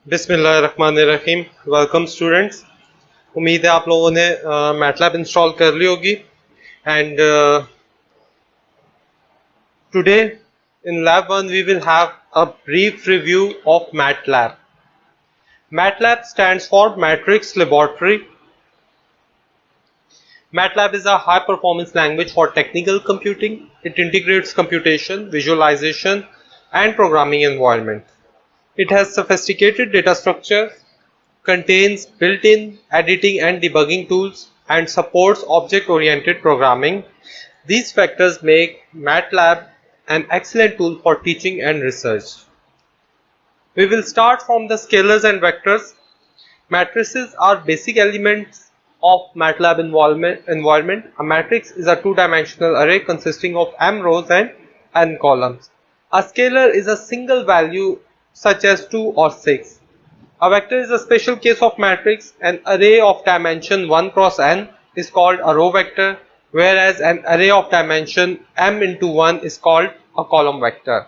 बिस्मिल्लाहिर्रहमानिर्रहीम। Welcome students. उम्मीद है आप लोगों ने मैटलैब इंस्टॉल कर ली होगी। And today in lab 1 we will have a brief review of MATLAB. MATLAB stands for matrix laboratory. MATLAB is a high-performance language for technical computing. It integrates computation, visualization, and programming environment. It has sophisticated data structure, contains built-in editing and debugging tools, and supports object-oriented programming. These factors make MATLAB an excellent tool for teaching and research. We will start from the scalars and vectors. Matrices are basic elements of MATLAB environment. A matrix is a two-dimensional array consisting of m rows and n columns. A scalar is a single value such as 2 or 6. A vector is a special case of matrix. An array of dimension 1 cross n is called a row vector, whereas an array of dimension m into 1 is called a column vector.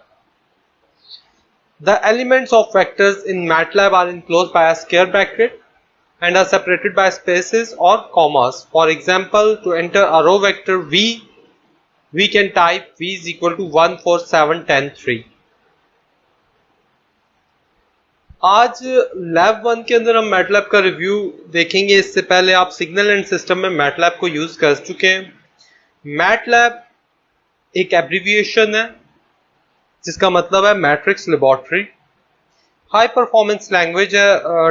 The elements of vectors in MATLAB are enclosed by a square bracket and are separated by spaces or commas. For example, to enter a row vector v, we can type v is equal to 1, 4, 7, 10, 3. आज lab 1 के अंदर हम MATLAB का review देखेंगे। इससे पहले आप signal and system में मैटलैब को यूज कर चुके हैं। मैटलैब एक एब्रिविएशन है जिसका मतलब है matrix laboratory. High performance language है,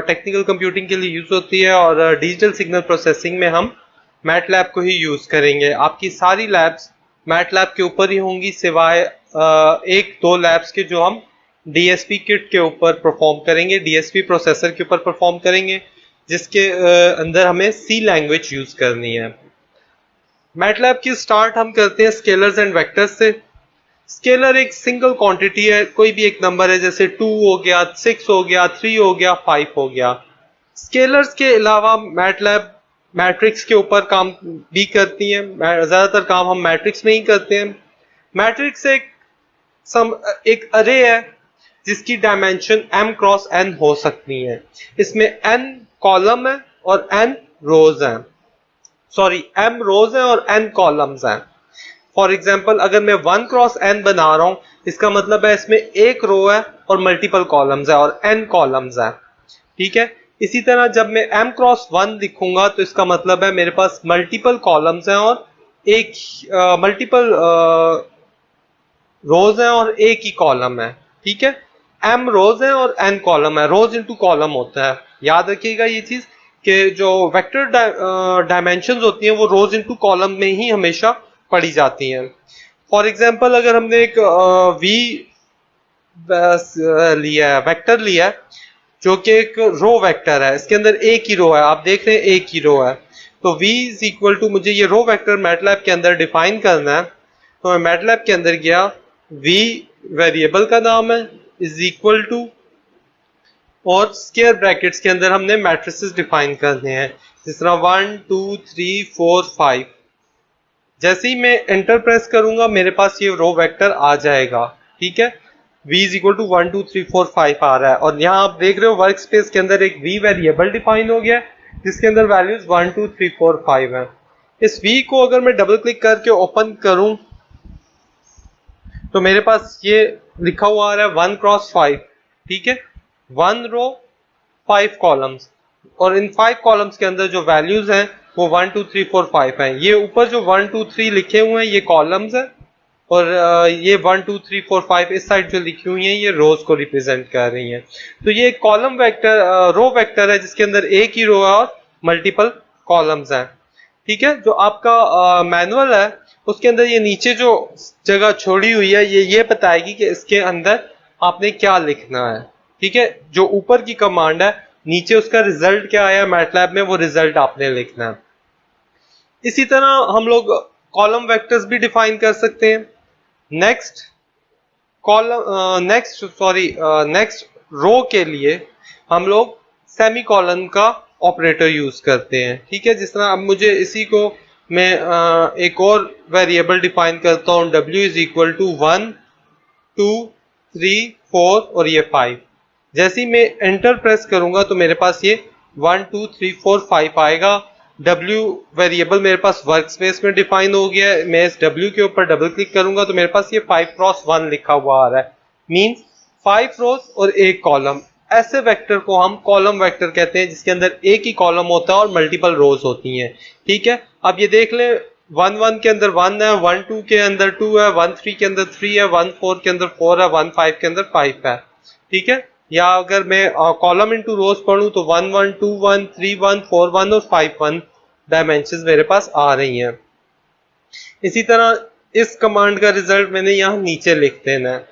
टेक्निकल कंप्यूटिंग के लिए यूज होती है और डिजिटल सिग्नल प्रोसेसिंग में हम मैटलैब को ही यूज करेंगे। आपकी सारी लैब्स मैटलैब के ऊपर ही होंगी सिवाय एक दो लैब्स के जो हम डीएसपी किट के ऊपर परफॉर्म करेंगे, डीएसपी प्रोसेसर के ऊपर परफॉर्म करेंगे, जिसके अंदर हमें सी लैंग्वेज यूज करनी है। मैटलैब की स्टार्ट हम करते हैं स्केलर्स एंड वेक्टर्स से। स्केलर एक सिंगल क्वांटिटी है, कोई भी एक नंबर है, जैसे 2 हो गया, 6 हो गया, 3 हो गया, 5 हो गया। स्केलर्स के अलावा मैटलैब मैट्रिक्स के ऊपर काम भी करती है। ज्यादातर काम हम मैट्रिक्स में ही करते हैं। मैट्रिक्स एक अरे है जिसकी डायमेंशन m क्रॉस n हो सकती है। इसमें n कॉलम है और n रोज हैं। सॉरी, m रोज हैं और n कॉलम्स हैं। फॉर एग्जाम्पल, अगर मैं 1 क्रॉस n बना रहा हूं, इसका मतलब है इसमें एक रो है और मल्टीपल कॉलम्स है और n कॉलम्स है। ठीक है। इसी तरह जब मैं m क्रॉस 1 लिखूंगा तो इसका मतलब है मेरे पास मल्टीपल कॉलम्स हैं और एक मल्टीपल रोज हैं और एक ही कॉलम है। ठीक है। m रोज है और n कॉलम है। रोज इनटू कॉलम होता है। याद रखिएगा ये चीज कि जो वेक्टर डायमेंशंस होती हैं वो रोज इनटू कॉलम में ही हमेशा पढ़ी जाती हैं। फॉर एग्जाम्पल, अगर हमने एक वी लिया है, वेक्टर लिया है जो कि एक रो वेक्टर है, इसके अंदर एक ही रो है, आप देख रहे हैं एक ही रो है, तो v इज इक्वल टू, मुझे ये रो वेक्टर मैटलैब के अंदर डिफाइन करना है। तो मैं मैटलैब के अंदर गया, v वेरिएबल का नाम है, इज इक्वल टू, और स्क्वायर ब्रैकेट्स के अंदर हमने मैट्रिसेस डिफाइन करने हैं, जिस तरह 1, 2, 3, 4, 5। जैसे ही मैं एंटर प्रेस करूंगा मेरे पास ये रो वेक्टर आ जाएगा। ठीक है। v इज इक्वल टू 1, 2, 3, 4, 5 आ रहा है और यहाँ आप देख रहे हो वर्क स्पेस के अंदर एक v वेरिएबल डिफाइन हो गया जिसके अंदर वैल्यूज 1, 2, 3, 4, 5 है। इस v को अगर मैं डबल क्लिक करके ओपन करूं तो मेरे पास ये लिखा हुआ आ रहा है 1 क्रॉस 5। ठीक है। 1 रो 5 कॉलम्स और इन 5 कॉलम्स के अंदर जो वैल्यूज हैं वो 1, 2, 3, 4, 5 हैं। ये ऊपर जो 1, 2, 3 लिखे हुए हैं ये कॉलम्स हैं और ये 1, 2, 3, 4, 5 इस साइड जो लिखी हुई हैं ये रोज को रिप्रेजेंट कर रही हैं। तो ये एक कॉलम वेक्टर, रो वेक्टर है जिसके अंदर एक ही रो है और मल्टीपल कॉलम्स हैं। ठीक है। जो आपका मैनुअल है उसके अंदर ये नीचे जो जगह छोड़ी हुई है ये बताएगी कि इसके अंदर आपने क्या लिखना है। ठीक है। जो ऊपर की कमांड है नीचे उसका रिजल्ट क्या आया मैटलैब में, वो रिजल्ट आपने लिखना है। इसी तरह हम लोग कॉलम वेक्टर्स भी डिफाइन कर सकते हैं। नेक्स्ट रो के लिए हम लोग सेमीकोलन का ऑपरेटर यूज करते हैं। ठीक है। जिस तरह अब मुझे इसी को मैं एक और वेरिएबल डिफाइन करता हूं, w इज इक्वल टू 1, 2, 3, 4 और ये 5। जैसे ही मैं एंटर प्रेस करूंगा तो मेरे पास ये 1 2 3 4 5 आएगा। W वेरिएबल मेरे पास वर्क स्पेस में डिफाइन हो गया है। मैं इस W के ऊपर डबल क्लिक करूंगा तो मेरे पास ये 5x1 लिखा हुआ आ रहा है, मींस 5 रोज और एक कॉलम। ऐसे वेक्टर को हम कॉलम वेक्टर कहते हैं जिसके अंदर एक ही कॉलम होता है और मल्टीपल रोज होती हैं। ठीक है, अब ये देख लें 1 1 के अंदर 1 है, 1 2 के अंदर 2 है, 1 3 के अंदर 3 है, 1 4 के अंदर 4 है, 1 5 के अंदर 5 है। ठीक है, या अगर मैं कॉलम इनटू रोज पढ़ूं तो 1 1 2 1 3 1 4 1 और 5 1 डायमेंशंस मेरे पास आ रही हैं। इसी तरह इस कमांड का रिजल्ट मैंने यहाँ नीचे लिख देना है।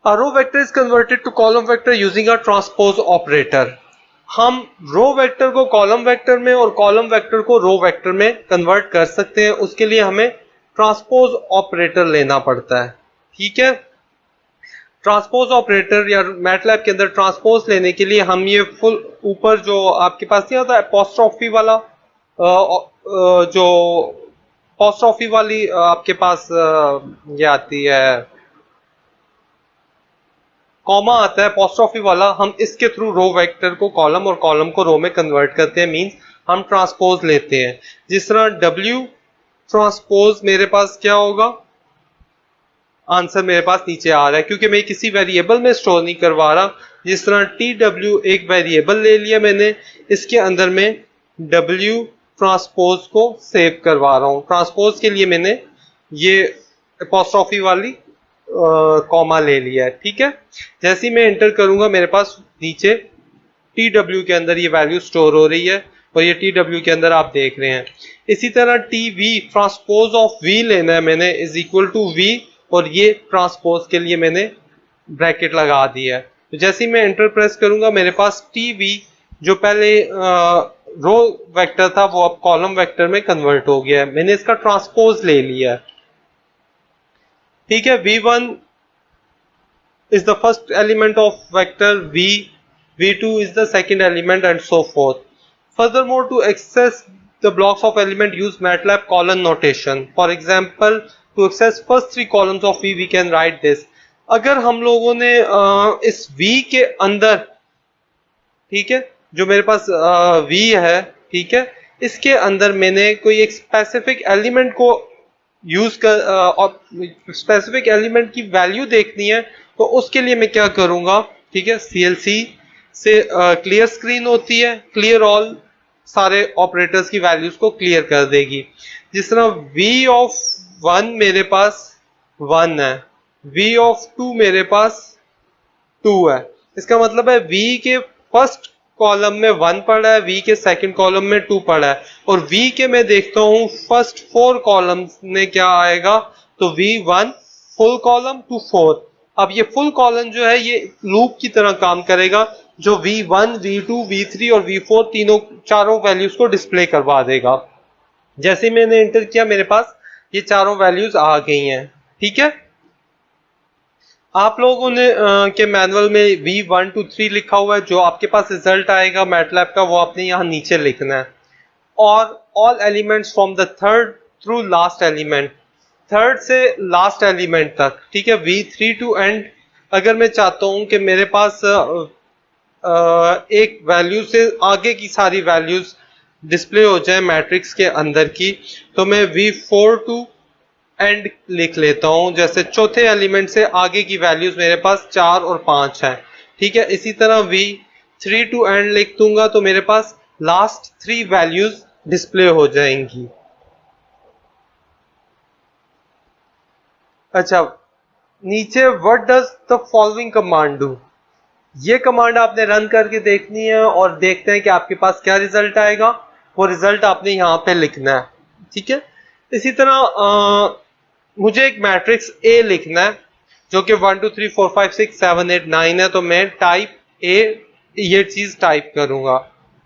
A row vector is converted to column vector using a transpose operator. हम रो वेक्टर को कॉलम वेक्टर में और कॉलम वेक्टर को रो वेक्टर में कन्वर्ट कर सकते हैं। उसके लिए हमें ट्रांसपोज ऑपरेटर लेना पड़ता है। ठीक है, ट्रांसपोज ऑपरेटर या मैटलैब के अंदर ट्रांसपोज लेने के लिए हम ये फुल ऊपर जो आपके पास नहीं होता एपोस्ट्रोफी वाला जो एपोस्ट्रोफी वाली आपके पास ये आती है, कॉमा आता है एपोस्ट्रोफी वाला, हम इसके थ्रू रो वेक्टर को कॉलम और कॉलम को रो में कन्वर्ट करते हैं, मींस हम ट्रांसपोज लेते हैं। जिस तरह W ट्रांसपोज मेरे पास क्या होगा, आंसर मेरे पास नीचे आ रहा है क्योंकि मैं किसी वेरिएबल में स्टोर नहीं करवा रहा। जिस तरह TW एक वेरिएबल ले लिया मैंने, इसके अंदर में W ट्रांसपोज को सेव करवा रहा हूं। ट्रांसपोज के लिए मैंने ये एपोस्ट्रोफी वाली कॉमा ले लिया है। ठीक है, जैसे ही मैं एंटर करूंगा मेरे पास नीचे TW के अंदर ये वैल्यू स्टोर हो रही है और ये TW के अंदर आप देख रहे हैं। इसी तरह TV ट्रांसपोज ऑफ V लेना है मैंने, इज इक्वल टू V, और ये ट्रांसपोज के लिए मैंने ब्रैकेट लगा दिया है। तो जैसे ही मैं एंटर प्रेस करूंगा मेरे पास TV जो पहले रो वेक्टर था वो अब कॉलम वेक्टर में कन्वर्ट हो गया है। मैंने इसका ट्रांसपोज ले लिया है। ठीक है, V1 is the first element of vector V, V2 is the second element and so forth. Furthermore, to access the blocks of element use MATLAB column notation. For example, to access first three columns of V, we can write this. अगर हम लोगों ने इस V के अंदर, ठीक है, जो मेरे पास V है, ठीक है, इसके अंदर मैंने कोई एक स्पेसिफिक एलिमेंट को यूज कर और स्पेसिफिक एलिमेंट की वैल्यू देखनी है तो उसके लिए मैं क्या करूंगा, ठीक है, CLC से क्लियर स्क्रीन होती है, क्लियर ऑल सारे ऑपरेटर्स की वैल्यूज को क्लियर कर देगी। जिस तरह V ऑफ 1 मेरे पास 1 है, V ऑफ 2 मेरे पास 2 है। इसका मतलब है V के फर्स्ट कॉलम में 1 पड़ा है, V के सेकंड कॉलम में 2 पड़ा है, और V के मैं देखता हूं फर्स्ट 4 कॉलम्स में क्या आएगा, तो V1 फुल कॉलम टू 4। अब ये फुल कॉलम जो है ये लूप की तरह काम करेगा जो V1, V2, V3 और V4 तीनों चारों वैल्यूज को डिस्प्ले करवा देगा। जैसे मैंने एंटर किया मेरे पास ये चारों वैल्यूज आ गई हैं। ठीक है, आप लोगों ने के मैनुअल में V1 2 3 लिखा हुआ है, जो आपके पास रिजल्ट आएगा मैटलैब का वो आपने यहाँ नीचे लिखना है। और all elements from the third through last element, third से लास्ट एलिमेंट तक, ठीक है, V3 टू एंड। अगर मैं चाहता हूं कि मेरे पास एक वैल्यू से आगे की सारी वैल्यूज डिस्प्ले हो जाए मैट्रिक्स के अंदर की, तो मैं V4 टू एंड लिख लेता हूं। जैसे चौथे एलिमेंट से आगे की वैल्यूज मेरे पास 4 और 5 है। ठीक है, इसी तरह V3 टू एंड लिख दूंगा तो मेरे पास लास्ट 3 वैल्यूज डिस्प्ले हो जाएंगी। अच्छा, नीचे what does the following command do, ये कमांड आपने रन करके देखनी है और देखते हैं कि आपके पास क्या रिजल्ट आएगा। वो रिजल्ट आपने यहाँ पे लिखना है। ठीक है, इसी तरह मुझे एक मैट्रिक्स A लिखना है जो कि 1 2 3 4 5 6 7 8 9 है, तो मैं टाइप A ये चीज टाइप करूंगा।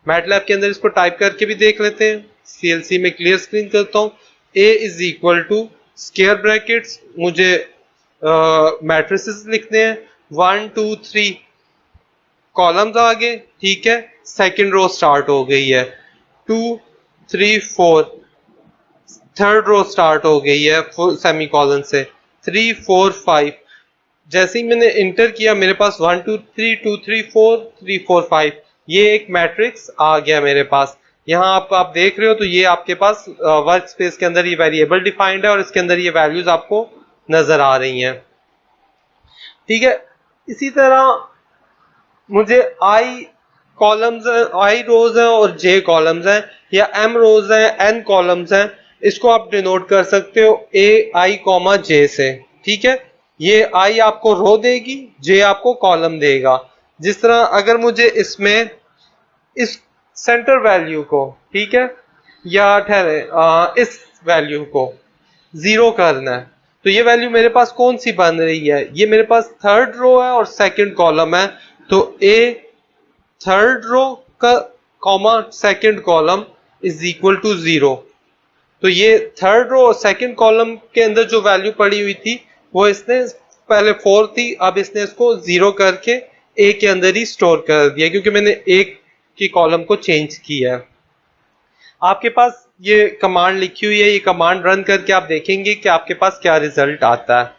मैटलैब के अंदर इसको टाइप करके भी देख लेते हैं। CLC में क्लियर स्क्रीन करता हूं। A is equal to square brackets, मुझे मैट्रिसेस लिखने हैं 1 2 3 कॉलम्स आ गए। ठीक है, सेकंड रो स्टार्ट हो गई है, 2 3 4 थर्ड रो स्टार्ट हो गई है फुल सेमीकोलन से, 3 4 5। जैसे ही मैंने इंटर किया मेरे पास 1 2 3 2 3 4 3 4 5 ये एक मैट्रिक्स आ गया मेरे पास। यहाँ आप देख रहे हो तो ये आपके पास वर्क स्पेस के अंदर ये वेरिएबल डिफाइंड है और इसके अंदर ये वैल्यूज आपको नजर आ रही हैं। ठीक है, इसी तरह मुझे आई कॉलम्स हैं, आई रोज हैं और जे कॉलम्स हैं, या एम रोज हैं एन कॉलम्स हैं, इसको आप डिनोट कर सकते हो ए आई कॉमा जे से। ठीक है, ये आई आपको रो देगी, जे आपको कॉलम देगा। जिस तरह अगर मुझे इसमें इस सेंटर वैल्यू को, ठीक है, या ठहरे इस वैल्यू को 0 करना है तो ये वैल्यू मेरे पास कौन सी बन रही है, ये मेरे पास थर्ड रो है और सेकंड कॉलम है, तो ए थर्ड रो का comma second column is equal to 0। तो ये थर्ड रो और सेकंड कॉलम के अंदर जो वैल्यू पड़ी हुई थी वो इसने पहले 4 थी, अब इसने इसको 0 करके ए के अंदर ही स्टोर कर दिया क्योंकि मैंने एक की कॉलम को चेंज किया है। आपके पास ये कमांड लिखी हुई है, ये कमांड रन करके आप देखेंगे कि आपके पास क्या रिजल्ट आता है।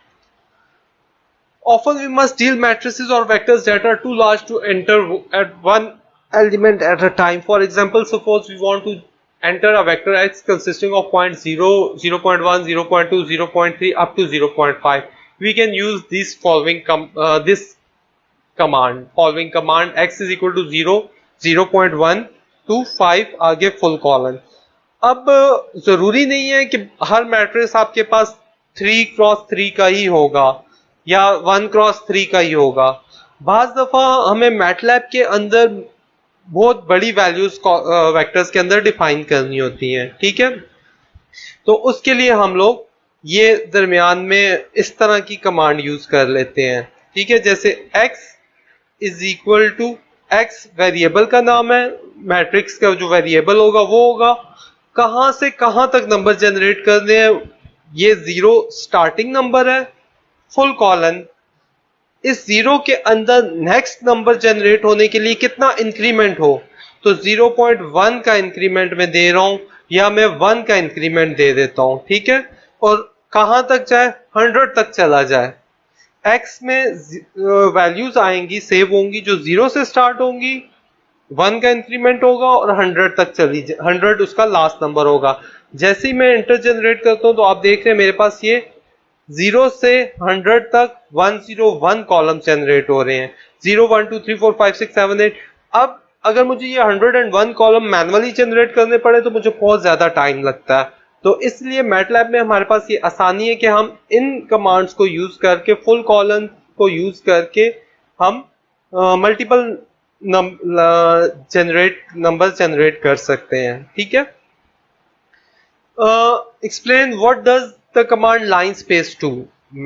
Often we must deal matrices or vectors that are too large to enter at one element at a time. For example, suppose we want to enter a vector x consisting of point 0, 0.1, 0.2, 0.3 up to 0.5. We can use this following command. Following command x is equal to 0, 0.1 to 5 आगे full column. अब जरूरी नहीं है कि हर matrix आपके पास 3x3 का ही होगा या 1x3 का ही होगा। बाज दफा हमें मैटलैब के अंदर बहुत बड़ी वैल्यूज वेक्टर्स के अंदर डिफाइन करनी होती हैं। ठीक है, तो उसके लिए हम लोग ये दरमियान में इस तरह की कमांड यूज कर लेते हैं। ठीक है, जैसे x is equal to x variable का नाम है, मैट्रिक्स का जो वेरिएबल होगा वो होगा, कहां से कहां तक नंबर जनरेट करने हैं, ये 0 स्टार्टिंग नंबर है, फुल कॉलन, इस 0 के अंदर नेक्स्ट नंबर जनरेट होने के लिए कितना इंक्रीमेंट हो, तो 0.1 का इंक्रीमेंट मैं दे रहा हूं या मैं 1 का इंक्रीमेंट दे देता हूं। ठीक है, और कहां तक जाए, 100 तक चला जाए। x में वैल्यूज आएंगी, सेव होंगी जो 0 से स्टार्ट होंगी, 1 का इंक्रीमेंट होगा और 100 तक चली जाए, 100 उसका लास्ट नंबर होगा। जैसे ही मैं इंटर जनरेट करता हूं तो आप देख रहे हैं मेरे पास ये 0 से 100 तक 101 कॉलम जनरेट हो रहे हैं, 0 1 2 3 4 5 6 7 8। अब अगर मुझे ये 101 कॉलम मैनुअली जनरेट करने पड़े तो मुझे बहुत ज्यादा टाइम लगता है। तो इसलिए मैटलैब में हमारे पास ये आसानी है कि हम इन कमांड्स को यूज करके, फुल कॉलम को यूज करके हम मल्टीपल नंबर जनरेट कर सकते हैं। ठीक है, explain what does the command line space to.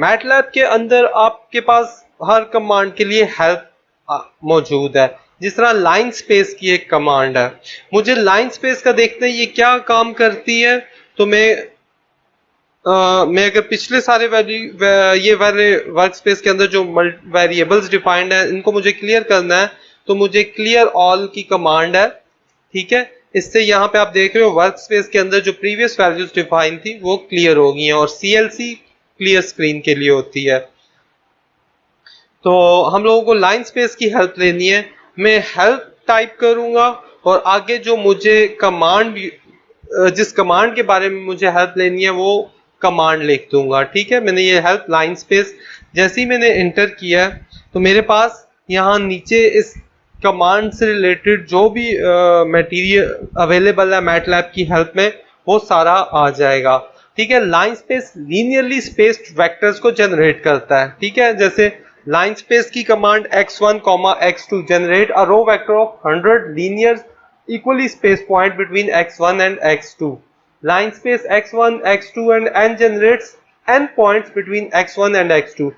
MATLAB के अंदर आपके पास हर कमांड के लिए हेल्प मौजूद है। जिस तरह लाइन स्पेस की एक कमांड है, मुझे लाइन स्पेस का देखना है ये क्या काम करती है, तो मैं अगर पिछले सारे ये वाले वर्क स्पेस के अंदर जो वेरिएबल्स डिफाइंड है इनको मुझे क्लियर करना है तो मुझे क्लियर ऑल की कमांड है। ठीक है, इससे यहाँ पे आप देख रहे हो वर्क स्पेस के अंदर जो प्रीवियस वैल्यूज डिफाइन थी वो क्लियर हो गई हैं, और CLC क्लियर स्क्रीन के लिए होती है। तो हम लोगों को लाइन स्पेस की हेल्प लेनी है, मैं हेल्प टाइप करूंगा और आगे जो मुझे कमांड, जिस कमांड के बारे में मुझे हेल्प लेनी है वो कमांड लिख दूंगा। ठीक है, मैंने ये हेल्प लाइन स्पेस जैसे ही मैंने इंटर किया तो मेरे पास यहाँ नीचे इस कमांड से रिलेटेड जो भी मटेरियल अवेलेबल है मैटलैब की हेल्प में वो सारा आ जाएगा। ठीक है, line space linearly spaced vectors को जनरेट करता है। ठीक है, जैसे लाइन स्पेस की command x1, x2 generate a row vector of 100 linear equally space point between x1 and x2। Line space x1, x2 and n generates n points between x1 and x2।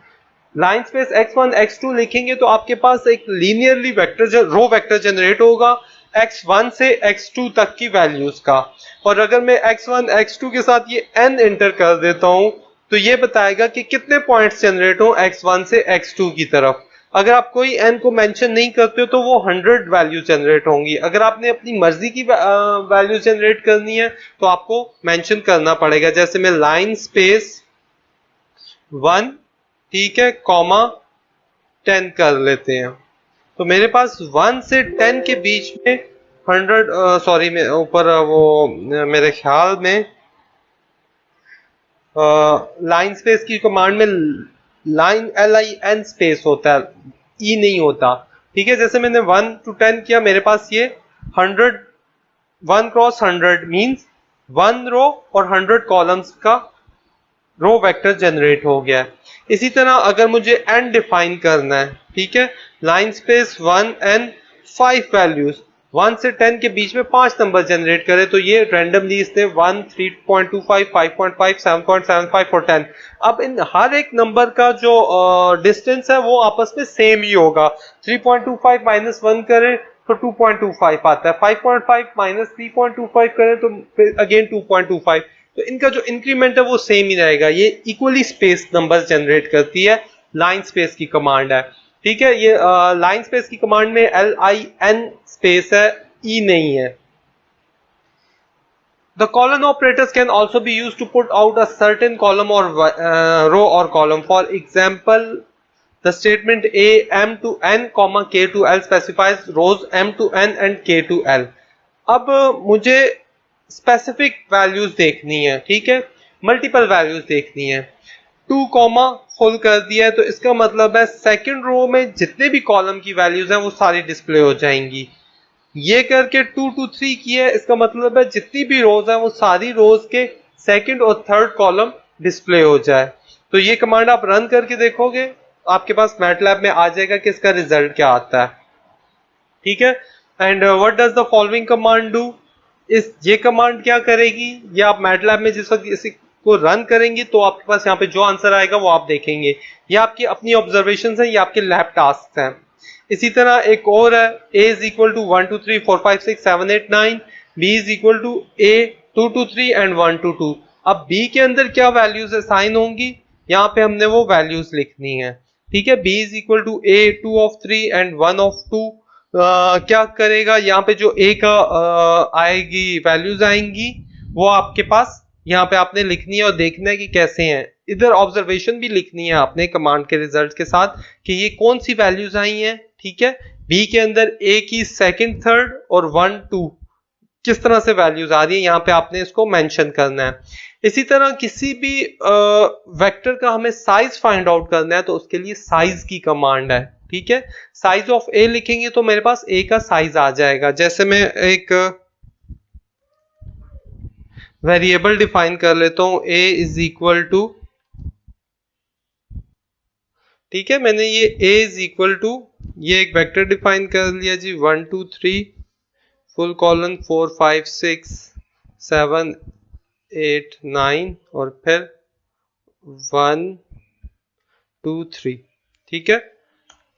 Line space x1, x2 लिखेंगे तो आपके पास एक linearly vector row vector generate होगा x1 से x2 तक की values का, और अगर मैं x1, x2 के साथ ये n एंटर कर देता हूं तो ये बताएगा कि कितने पॉइंट्स जनरेट हो x1 से x2 की तरफ। अगर आप कोई n को मेंशन नहीं करते हो तो वो 100 वैल्यू जनरेट होंगी। अगर आपने अपनी मर्जी की वैल्यू जनरेट करनी है तो आपको मेंशन करना पड़ेगा, जैसे मैं लाइन स्पेस 1 ठीक है, कॉमा 10 कर लेते हैं। तो मेरे पास 1 से 10 के बीच में 100 सॉरी मैं ऊपर वो मेरे ख्याल में लाइन स्पेस की कमांड में लाइन LIN स्पेस होता है, ई नहीं होता। ठीक है, जैसे मैंने 1 to 10 किया, मेरे पास ये 100 1 क्रॉस 100 मींस 1 रो और 100 कॉलम्स का रो वेक्टर जनरेट हो गया है। इसी तरह अगर मुझे n डिफाइन करना है, ठीक है, लाइन स्पेस 1 and 5 वैल्यूज 1 से 10 के बीच में 5 नंबर जनरेट करे, तो ये रैंडमली इसने 1, 3.25, 5.5, 7.75 और 10। अब इन हर एक नंबर का जो डिस्टेंस है वो आपस में सेम ही होगा। 3.25 माइनस 1 करें तो 2.25 आता है, 5.5 माइनस 3.25 करें तो अगेन 2.25। तो इनका जो इंक्रीमेंट है वो सेम ही रहेगा। ये इक्वली स्पेस नंबर जनरेट करती है, लाइन स्पेस की कमांड है। ठीक है, ये लाइन स्पेस की कमांड में LIN स्पेस है, ई नहीं है। The colon operators can also be used to put out a certain column or row or column. For example, the statement A M to N, K to L specifies rows M to N and K to L. अब मुझे specific values देखनी है, ठीक है, multiple values देखनी है। 2 comma full कर दिया है, तो इसका मतलब है सेकंड रो में जितने भी कॉलम की वैल्यूज हैं वो सारी डिस्प्ले हो जाएंगी। ये करके 2 to 3 की है, इसका मतलब है जितनी भी रोज हैं वो सारी रोज के सेकंड और थर्ड कॉलम डिस्प्ले हो जाए। तो ये कमांड आप रन करके देखोगे, आपके पास मैटलैब में आ जाएगा कि इसका रिजल्ट क्या आता है। ठीक है, and what does the following command do. ये कमांड क्या करेगी, ये आप मैटलैब में जिस वक्त इसी को रन करेंगे तो आपके पास यहाँ पे जो आंसर आएगा वो आप देखेंगे। ये आपकी अपनी ऑब्जर्वेशंस हैं, ये आपके लैब टास्क हैं। इसी तरह एक और है, a is equal to 1 to 3 4 5 6 7 8 9, b is equal to a 2 to 3 and 1 to 2। अब b के अंदर क्या वैल्यूज असाइन होंगी, यहाँ पे हमने वो वैल्यूज लिखनी है। ठीक है, b is equal to a 2 of 3 and 1 of 2। क्या करेगा, यहाँ पे जो a का आएगी वैल्यूज आएंगी वो आपके पास यहाँ पे आपने लिखनी है और देखना है कि कैसे हैं। इधर ऑब्जर्वेशन भी लिखनी है आपने कमांड के रिजल्ट के साथ कि ये कौन सी वैल्यूज आई हैं। ठीक है, बी के अंदर ए की सेकंड थर्ड और 1 2 किस तरह से वैल्यूज आ रही है, यहाँ पे आपने इसको मेंशन करना है। इसी तरह किसी भी वेक्टर का हमें साइज फाइंड आउट करना है तो उसके लिए साइज की कमांड है। ठीक है, साइज ऑफ ए लिखेंगे तो मेरे पास ए का साइज आ जाएगा। जैसे मैं एक वेरिएबल डिफाइन कर लेता हूं, a इज इक्वल टू, ठीक है, मैंने ये a इज इक्वल टू ये एक वेक्टर डिफाइन कर लिया जी, 1 2 3 फुल कॉलन 4 5 6 7 8 9 और फिर 1 2 3। ठीक है,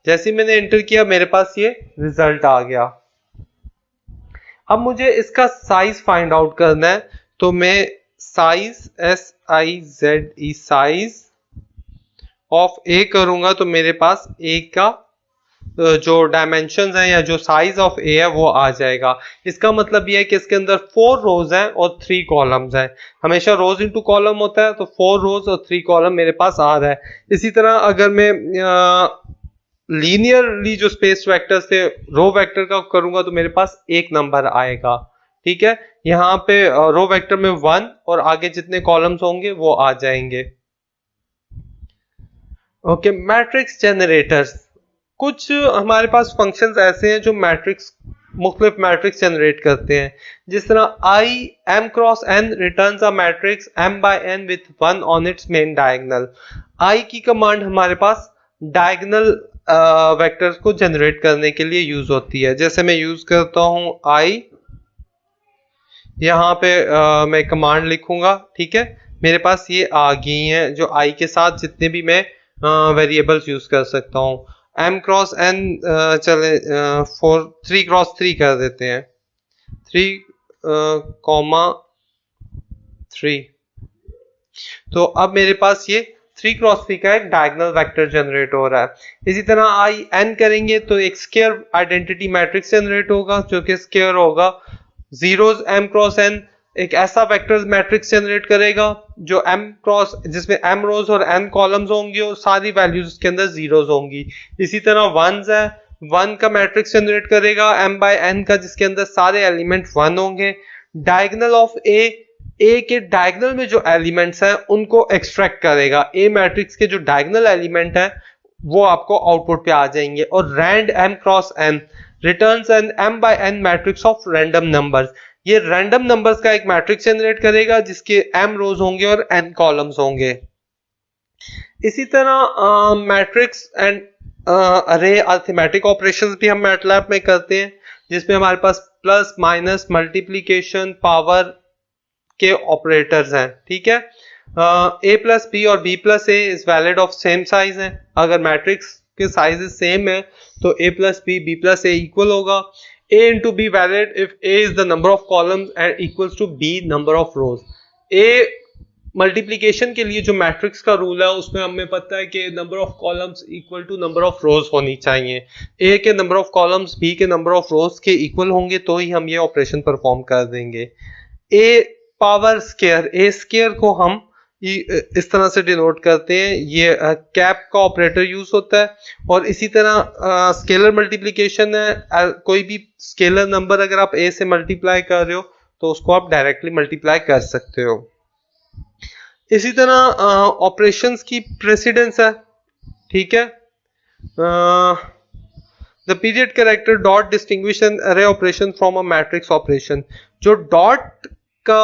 जैसे ही मैंने एंटर किया मेरे पास ये रिजल्ट आ गया। अब मुझे इसका साइज फाइंड आउट करना है, तो मैं साइज SIZE साइज ऑफ ए करूंगा तो मेरे पास ए का जो डायमेंशंस हैं या जो साइज ऑफ ए है वो आ जाएगा। इसका मतलब ये है कि इसके अंदर 4 रोज हैं और 3 कॉलम्स हैं। हमेशा रोज इनटू कॉलम होता है, तो 4 रोज और 3 कॉलम मेरे पास आ रहा है। इसी तरह अगर मैं लीनियरली जो स्पेस वेक्टर से रो वेक्टर का करूंगा तो मेरे पास 1 नंबर आएगा। ठीक है, यहाँ पे रो वेक्टर में 1 और आगे जितने कॉलम्स होंगे वो आ जाएंगे। ओके, मैट्रिक्स जनरेटर्स, कुछ हमारे पास फंक्शंस ऐसे हैं जो मुख्तलिफ मैट्रिक्स जनरेट करते हैं। जिस तरह I M cross N returns a matrix M by N with 1 on its main diagonal। I की कमांड हमारे पास डायगोनल वेक्टर्स को जनरेट करने के लिए यूज होती है। जैसे मैं यूज करता हूं I, यहाँ पे मैं कमांड लिखूंगा। ठीक है, मेरे पास ये आ गई हैं जो I के साथ जितने भी मैं वेरिएबल्स यूज कर सकता हूँ। M क्रॉस N चले 3 क्रॉस 3 कर देते हैं, 3 कॉमा 3। तो अब मेरे पास ये 3 क्रॉस 3 का एक डायगोनल वेक्टर जनरेट हो रहा है। इसी तरह I N करेंगे तो एक स्क्वायर आइडेंटिटी मैट्रिक्स जनरेट होगा जो कि स्क्वायर होगा। जीरोस M क्रॉस N एक ऐसा वेक्टर मैट्रिक्स जनरेट करेगा जो m क्रॉस, जिसमें m रोज और n कॉलम्स होंगी और सारी वैल्यूज उसके अंदर जीरोज होंगी। इसी तरह वंस है, 1 का मैट्रिक्स जनरेट करेगा m बाय n का, जिसके अंदर सारे एलिमेंट 1 होंगे। डायगोनल ऑफ ए के डायगोनल में जो एलिमेंट्स हैं उनको एक्सट्रैक्ट करेगा, ए मैट्रिक्स के जो डायगोनल एलिमेंट है वो आपको आउटपुट पे आ जाएंगे। और rand m cross n returns an m by n matrix of random numbers, ये रैंडम नंबर्स का एक मैट्रिक्स जनरेट करेगा जिसके m रोज होंगे और n कॉलम्स होंगे। इसी तरह matrix and array arithmetic operations भी हम मैटलैब में करते हैं, जिसमें हमारे पास प्लस माइनस मल्टीप्लिकेशन पावर के ऑपरेटर्स हैं, ठीक है। a प्लस बी और b plus A is valid of same size है। अगर मैट्रिक्स के साइजेस सेम है तो a plus B plus A equal होगा। a into b valid if a is the number of columns and equals to b number of rows। a multiplication के लिए जो matrix का रूल है उसमें हमें पता है कि number of columns equal to number of rows होनी चाहिए। a के नंबर ऑफ कॉलम्स b के नंबर ऑफ रोज के इक्वल होंगे तो ही हम ये ऑपरेशन परफॉर्म कर देंगे। a power square, a square को हम इस तरह से डिनोट करते हैं, ये कैप का ऑपरेटर यूज होता है। और इसी तरह स्केलर मल्टीप्लिकेशन है, कोई भी स्केलर नंबर अगर आप a से मल्टीप्लाई कर रहे हो तो उसको आप डायरेक्टली मल्टीप्लाई कर सकते हो। इसी तरह ऑपरेशंस की प्रेसिडेंस है, ठीक है। The period character dot distinguish an array operation from a matrix operation, जो डॉट का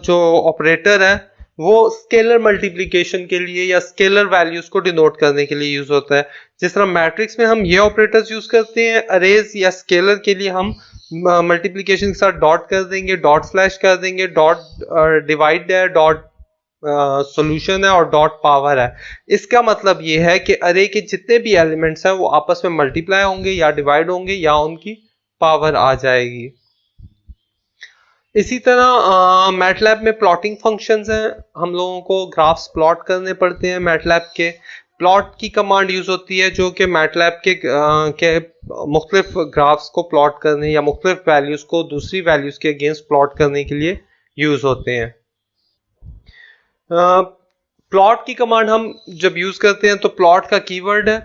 जो ऑपरेटर है वो स्केलर मल्टीप्लिकेशन के लिए या स्केलर वैल्यूज को डिनोट करने के लिए यूज होता है। जिस तरह मैट्रिक्स में हम ये ऑपरेटर्स यूज करते हैं, अरेज या स्केलर के लिए हम मल्टीप्लिकेशन के साथ डॉट कर देंगे, डॉट स्लैश कर देंगे, डॉट डिवाइड है, डॉट सॉल्यूशन है और डॉट पावर है। इसका मतलब ये है कि अरे के जितने भी एलिमेंट्स हैं वो आपस में मल्टीप्लाई होंगे या डिवाइड होंगे या उनकी पावर आ जाएगी। इसी तरह मैटलैब में प्लॉटिंग फंक्शंस हैं, हम लोगों को ग्राफ्स प्लॉट करने पड़ते हैं। मैटलैब के प्लॉट की कमांड यूज होती है जो कि मैटलैब के मुख्तलिफ ग्राफ्स को प्लॉट करने या मुख्तलिफ वैल्यूज को दूसरी वैल्यूज के अगेंस्ट प्लॉट करने के लिए यूज होते हैं। प्लॉट की कमांड हम जब यूज करते हैं तो प्लॉट का कीवर्ड है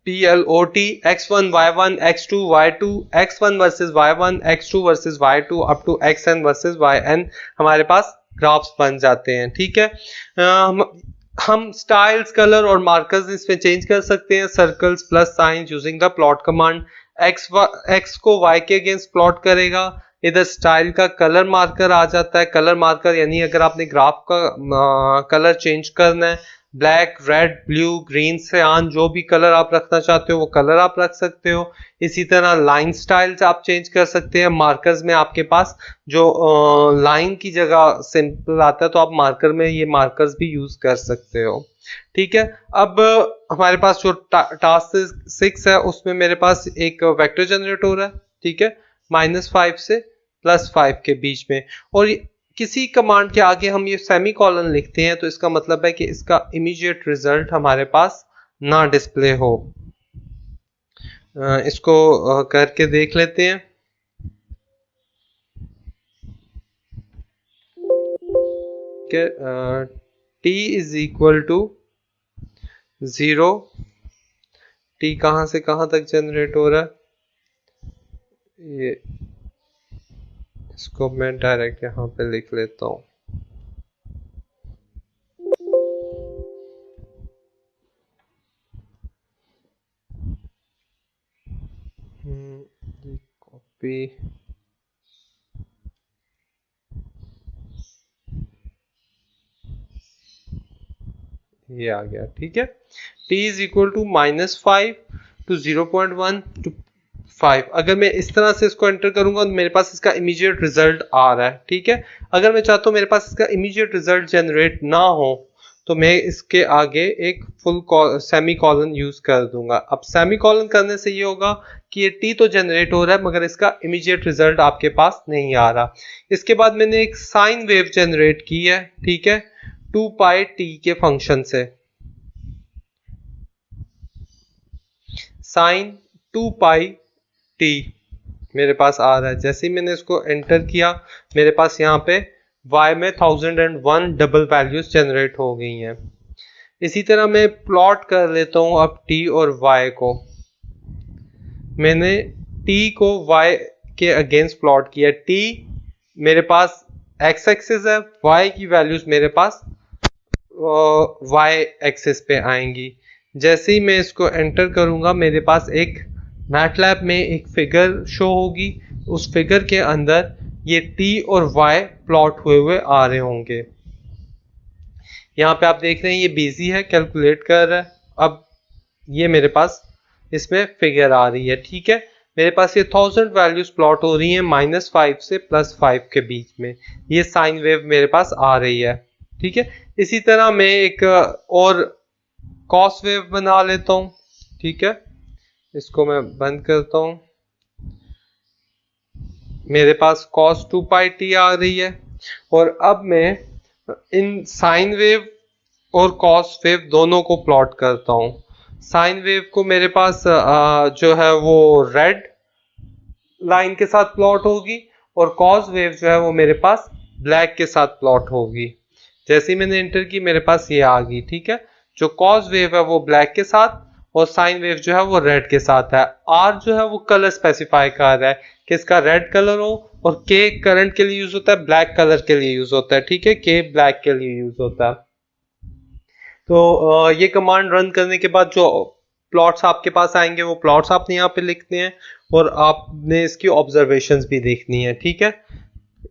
PLOT, x1 y1 x2 y2, x1 versus y1 x2 versus y2 up to xn versus yn हमारे पास ग्राफ्स बन जाते हैं, ठीक है। हम स्टाइल्स, कलर और मार्कर्स इसमें चेंज कर सकते हैं। Circles plus sign using the plot command, x को y के अगेंस्ट प्लॉट करेगा। इधर स्टाइल का कलर मार्कर आ जाता है। कलर मार्कर यानी अगर आपने ग्राफ का कलर चेंज करना है, ब्लैक, रेड, ब्लू, ग्रीन, सियान, जो भी कलर आप रखना चाहते हो वो कलर आप रख सकते हो। इसी तरह लाइन स्टाइल्स आप चेंज कर सकते हैं। मार्कर्स में आपके पास जो लाइन की जगह सिंपल आता है तो आप मार्कर में ये मार्कर्स भी यूज कर सकते हो, ठीक है। अब हमारे पास जो टास्क 6 है उसमें मेरे पास एक वेक्टर जनरेट हो रहा है, ठीक है, -5 से +5 के बीच में। और किसी कमांड के आगे हम ये सेमी कॉलन लिखते हैं तो इसका मतलब है कि इसका इमीडिएट रिजल्ट हमारे पास ना डिस्प्ले हो। इसको करके देख लेते हैं। t is equal to 0, t कहां से कहां तक जनरेट हो रहा है, ये इसको मैं डायरेक्ट यहाँ पे लिख लेता हूँ। कॉपी, ये आ गया, ठीक है। t is equal to -5 to 0.1 to 5। अगर मैं इस तरह से इसको एंटर करूंगा तो मेरे पास इसका इमीडिएट रिजल्ट आ रहा है, ठीक है। अगर मैं चाहता हूं मेरे पास इसका इमीडिएट रिजल्ट जनरेट ना हो तो मैं इसके आगे एक फुल सेमी कॉलन यूज कर दूंगा। अब सेमी कॉलन करने से ये होगा कि ये टी तो जनरेट हो रहा है मगर इसका इमीडिएट रिजल्ट आपके पास नहीं आ रहा। इसके बाद मैंने एक साइन वेव जनरेट की है, ठीक है, 2πt के फंक्शन से। साइन 2πt मेरे पास आ रहा है। जैसे ही मैंने इसको एंटर किया मेरे पास यहाँ पे y में 1001 डबल वैल्यूज जनरेट हो गई हैं। इसी तरह मैं प्लॉट कर लेता हूं अब t और y को। मैंने t को y के अगेंस्ट प्लॉट किया। t मेरे पास x एक्सिस है, y की वैल्यूज मेरे पास y एक्सिस पे आएंगी। जैसे ही मैं इसको एंटर करूंगा मेरे पास एक मैटलैब में एक फिगर शो होगी। उस फिगर के अंदर ये t और y प्लॉट हुए आ रहे होंगे। यहाँ पे आप देख रहे हैं ये बिजी है, कैलकुलेट कर रहा है। अब ये मेरे पास इसमें फिगर आ रही है, ठीक है। मेरे पास ये 1000 वैल्यूज प्लॉट हो रही हैं -5 से +5 के बीच में। ये साइन वेव मेरे पास आ रही है, ठीक है। इसी तरह मैं एक और कॉस वेव बना लेता हूँ, ठीक है। इसको मैं बंद करता हूँ। मेरे पास cos 2πt आ रही है। और अब मैं इन साइन वेव और कॉस वेव दोनों को प्लॉट करता हूँ। साइन वेव को मेरे पास जो है वो रेड लाइन के साथ प्लॉट होगी और कॉस वेव जो है वो मेरे पास ब्लैक के साथ प्लॉट होगी। जैसे ही मैंने एंटर की मेरे पास ये आ गई, ठीक है। जो कॉस वेव है वो ब्लैक के साथ और साइन वेव जो है वो रेड के साथ है। आर जो है वो कलर स्पेसिफाई कर रहा है कि इसका रेड कलर हो, और के करंट के लिए यूज होता है, ब्लैक कलर के लिए यूज होता है, ठीक है। के ब्लैक के लिए यूज होता है। तो ये कमांड रन करने के बाद जो प्लॉट्स आपके पास आएंगे वो प्लॉट्स आपने यहाँ पे लिखने हैं और आपने इसकी ऑब्जर्वेशंस भी देखनी है, ठीक है।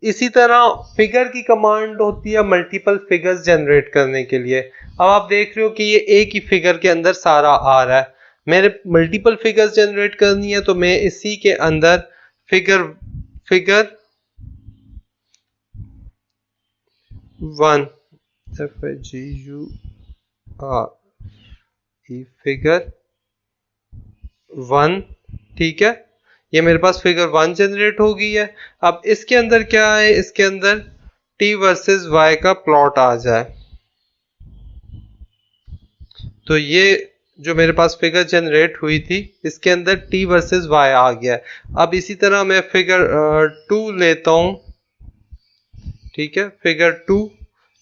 इसी तरह फिगर की कमांड होती है मल्टीपल फिगर्स जनरेट करने के लिए। अब आप देख रहे हो कि ये एक ही फिगर के अंदर सारा आ रहा है। मेरे मल्टीपल फिगर्स जनरेट करनी है तो मैं इसी के अंदर फिगर 1 फिगर 1, ठीक है। ये मेरे पास फिगर 1 जनरेट हो गई है। अब इसके अंदर क्या है, इसके अंदर t वर्सेस y का प्लॉट आ जाए तो ये जो मेरे पास फिगर जनरेट हुई थी इसके अंदर t वर्सेस y आ गया। अब इसी तरह मैं फिगर 2 लेता हूं, ठीक है। फिगर 2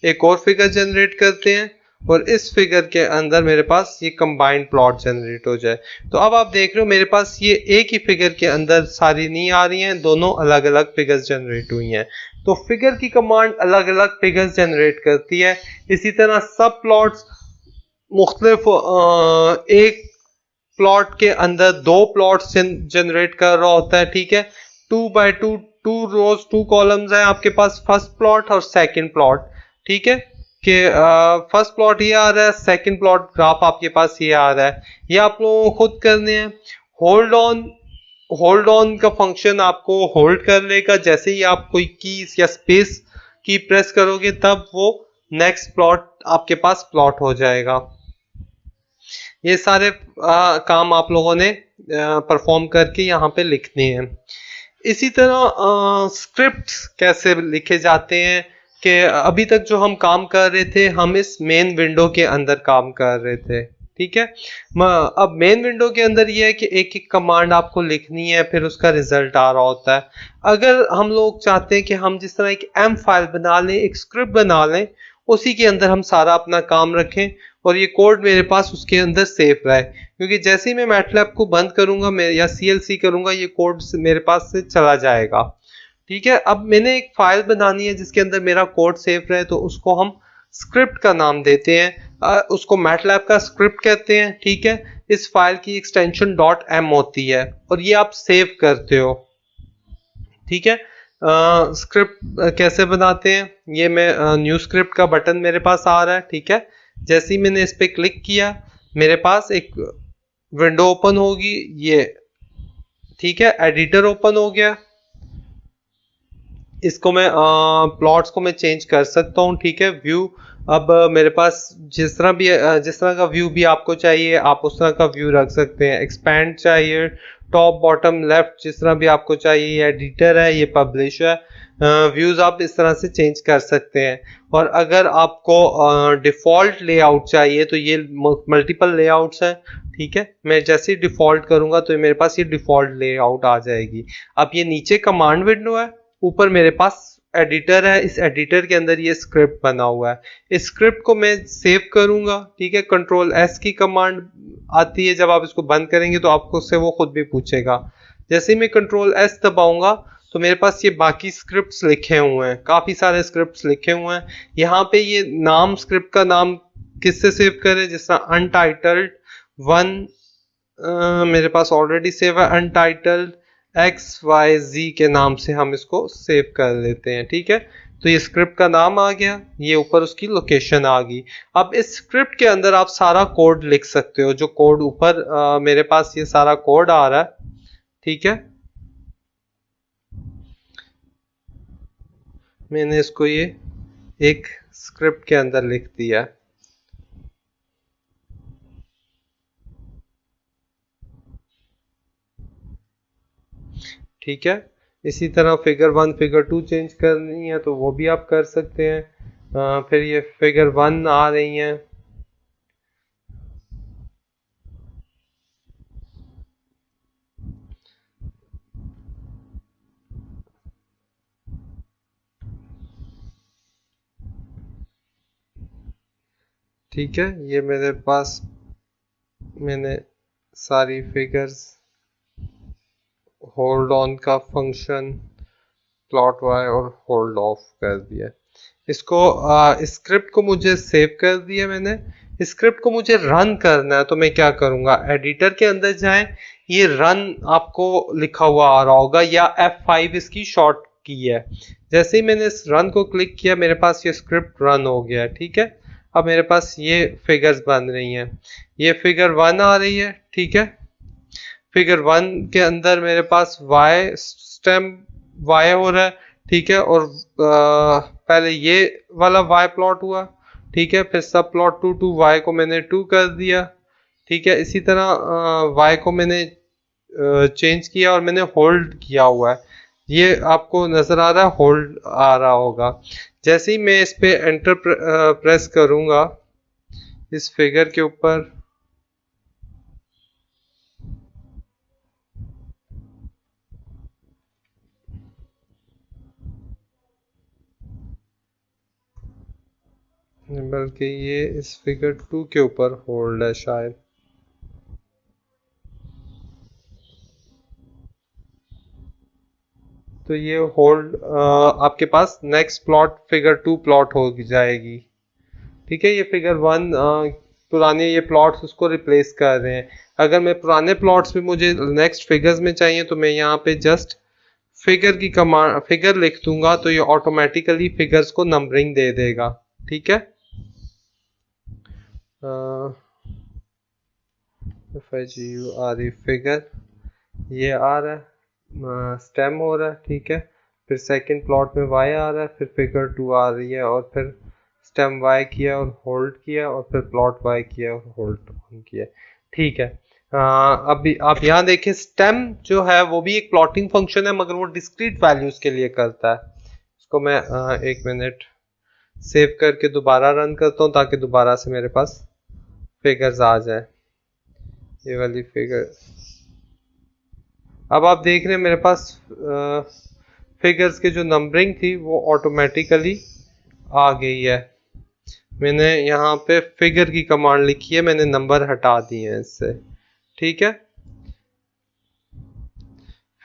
एक और फिगर जनरेट करते हैं और इस फिगर के अंदर मेरे पास ये कंबाइंड प्लॉट जनरेट हो जाए। तो अब आप देख रहे हो मेरे पास ये एक ही फिगर के अंदर सारी नहीं आ रही हैं, दोनों अलग अलग फिगर्स जनरेट हुई हैं। तो फिगर की कमांड अलग अलग फिगर्स जनरेट करती है। इसी तरह सब प्लॉट्स मुख्तलिफ एक प्लॉट के अंदर 2 प्लॉट्स जनरेट कर रहा होता है, ठीक है। 2x2 2 रोज 2 कॉलम्स हैं आपके पास, फर्स्ट प्लॉट और सेकंड प्लॉट, ठीक है। कि फर्स्ट प्लॉट ये आ रहा है, सेकंड प्लॉट ग्राफ आपके पास ये आ रहा है। ये आप लोगों को खुद करने हैं। होल्ड ऑन का फंक्शन आपको होल्ड कर लेगा। जैसे ही आप कोई कीज या स्पेस की प्रेस करोगे तब वो नेक्स्ट प्लॉट आपके पास प्लॉट हो जाएगा। ये सारे काम आप लोगों ने परफॉर्म करके यहाँ पे लिखने हैं। इसी तरह स्क्रिप्ट्स कैसे लिखे जाते हैं कि अभी तक जो हम काम कर रहे थे हम इस मेन विंडो के अंदर काम कर रहे थे, ठीक है। अब मेन विंडो के अंदर ये है कि एक एक कमांड आपको लिखनी है, फिर उसका रिजल्ट आ रहा होता है। अगर हम लोग चाहते हैं कि हम जिस तरह एक एम फाइल बना लें, एक स्क्रिप्ट बना लें, उसी के अंदर हम सारा अपना काम रखें और ये कोड मेरे पास उसके अंदर सेफ रहे, क्योंकि जैसे ही मैं मैटलैब को बंद करूंगा मैं या CLC करूंगा ये कोड मेरे पास से चला जाएगा, ठीक है। अब मैंने एक फाइल बनानी है जिसके अंदर मेरा कोड सेफ रहे, तो उसको हम स्क्रिप्ट का नाम देते हैं, उसको मैटलैब का स्क्रिप्ट कहते हैं, ठीक है। इस फाइल की एक्सटेंशन .m होती है और ये आप सेव करते हो, ठीक है। स्क्रिप्ट कैसे बनाते हैं, ये मैं न्यू स्क्रिप्ट का बटन मेरे पास आ रहा है, ठीक है। जैसे ही मैंने इस पे क्लिक किया मेरे पास एक विंडो ओपन होगी, ये ठीक है, एडिटर ओपन हो गया। इसको मैं प्लॉट्स को मैं चेंज कर सकता हूँ, ठीक है। व्यू अब मेरे पास जिस तरह का व्यू भी आपको चाहिए आप उस तरह का व्यू रख सकते हैं। एक्सपैंड चाहिए, टॉप बॉटम लेफ्ट जिस तरह भी आपको चाहिए। एडिटर है, ये पब्लिश है। व्यूज आप इस तरह से चेंज कर सकते हैं। और अगर आपको डिफॉल्ट लेआउट चाहिए तो ये मल्टीपल लेआउट्स हैं, ठीक है। मैं जैसे ही डिफॉल्ट करूंगा तो मेरे पास ये डिफॉल्ट लेआउट आ जाएगी। अब ये नीचे कमांड विंडो है, ऊपर मेरे पास एडिटर है, इस एडिटर के अंदर ये स्क्रिप्ट बना हुआ है। इस स्क्रिप्ट को मैं सेव करूंगा, ठीक है। कंट्रोल एस की कमांड आती है, जब आप इसको बंद करेंगे तो आपको से वो खुद भी पूछेगा। जैसे ही मैं कंट्रोल एस दबाऊंगा तो मेरे पास ये बाकी स्क्रिप्ट्स लिखे हुए हैं, काफी सारे स्क्रिप्ट्स लिखे हुए हैं। यहाँ पे ये नाम, स्क्रिप्ट का नाम किससे सेव करें, जिस तरह अनटाइटल्ड वन मेरे पास ऑलरेडी सेव है, अनटाइटल्ड XYZ के नाम से हम इसको सेव कर लेते हैं, ठीक है। तो ये स्क्रिप्ट का नाम आ गया, ये ऊपर उसकी लोकेशन आ गई। अब इस स्क्रिप्ट के अंदर आप सारा कोड लिख सकते हो, जो कोड ऊपर मेरे पास ये सारा कोड आ रहा है, ठीक है। मैंने इसको ये एक स्क्रिप्ट के अंदर लिख दिया, ठीक है। इसी तरह फिगर 1 फिगर 2 चेंज करनी है तो वो भी आप कर सकते हैं। फिर ये फिगर 1 आ रही हैं, ठीक है। ये मेरे पास मैंने सारी फिगर्स होल्ड ऑन का फंक्शन, प्लॉट वाई और होल्ड ऑफ कर दिया। इसको स्क्रिप्ट को मुझे सेव कर दिया मैंने। स्क्रिप्ट को मुझे रन करना है तो मैं क्या करूंगा, एडिटर के अंदर जाएं, ये रन आपको लिखा हुआ आ रहा होगा या F5 इसकी शॉर्ट की है। जैसे ही मैंने इस रन को क्लिक किया मेरे पास ये स्क्रिप्ट रन हो गया, ठीक है। अब मेरे पास ये फिगर्स बन रही हैं, ये फिगर 1 आ रही है, ठीक है। फिगर 1 के अंदर मेरे पास वाई स्टेम वाई हो रहा है, ठीक है। और पहले ये वाला वाई प्लॉट हुआ, ठीक है। फिर सब प्लॉट 2 2 वाई को मैंने 2 कर दिया, ठीक है। इसी तरह वाई को मैंने चेंज किया और मैंने होल्ड किया हुआ है, ये आपको नजर आ रहा है, होल्ड आ रहा होगा। जैसे ही मैं इस पे एंटर प्रेस करूंगा इस फिगर के ऊपर, बल्कि ये इस फिगर 2 के ऊपर होल्ड है शायद, तो ये होल्ड आपके पास नेक्स्ट प्लॉट फिगर 2 प्लॉट हो जाएगी, ठीक है। ये फिगर 1 पुराने ये प्लॉट्स उसको रिप्लेस कर रहे हैं। अगर मैं पुराने प्लॉट्स भी मुझे नेक्स्ट फिगर्स में चाहिए तो मैं यहाँ पे जस्ट फिगर की कमांड फिगर लिख दूंगा तो ये ऑटोमेटिकली फिगर्स को नंबरिंग दे देगा, ठीक है। FIGURE फिगर ये आ रहा है, स्टेम हो रहा है, ठीक है। फिर सेकंड प्लॉट में y आ रहा है, फिर फिगर 2 आ रही है और फिर स्टेम y किया और होल्ड किया और फिर प्लॉट y किया और होल्ड ऑन किया, ठीक है। अभी आप यहाँ देखें, स्टेम जो है वो भी एक प्लॉटिंग फंक्शन है मगर वो डिस्क्रीट वैल्यूज के लिए करता है। इसको मैं 1 मिनट सेव करके दोबारा रन करता हूँ ताकि दोबारा से मेरे पास फिगर्स आ जाए, ये वाली फिगर। अब आप देख रहे हैं मेरे पास फिगर्स के जो नंबरिंग थी वो ऑटोमेटिकली आ गई है। मैंने यहाँ पे फिगर की कमांड लिखी है, मैंने नंबर हटा दिए हैं इससे, ठीक है।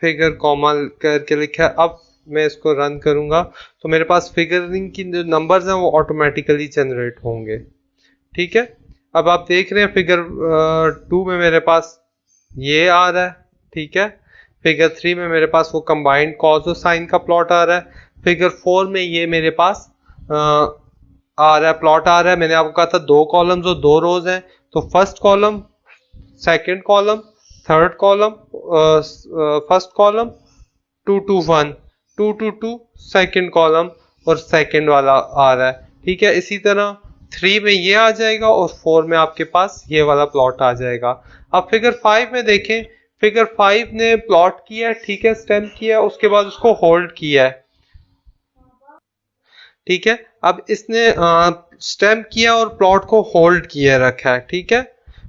फिगर कॉमा करके लिखा है। अब मैं इसको रन करूंगा तो मेरे पास फिगरिंग की जो नंबर्स हैं वो ऑटोमेटिकली जनरेट होंगे, ठीक है। अब आप देख रहे हैं फिगर 2 में मेरे पास ये आ रहा है, ठीक है। फिगर 3 में मेरे पास वो कंबाइंड कॉज और साइन का प्लॉट आ रहा है। फिगर 4 में ये मेरे पास आ रहा है, प्लॉट आ रहा है। मैंने आपको कहा था 2 कॉलम्स और 2 रोज हैं, तो first column, second column, third column, first column 2 2 1 2 2 2 second column और सेकंड वाला आ रहा है, ठीक है। इसी तरह 3 में ये आ जाएगा और 4 में आपके पास ये वाला प्लॉट आ जाएगा। अब फिगर 5 में देखें, फिगर 5 ने प्लॉट किया है, ठीक है, स्टेम किया, उसके बाद उसको होल्ड किया है, ठीक है। अब इसने स्टेम किया और प्लॉट को होल्ड किए रखा है, ठीक है।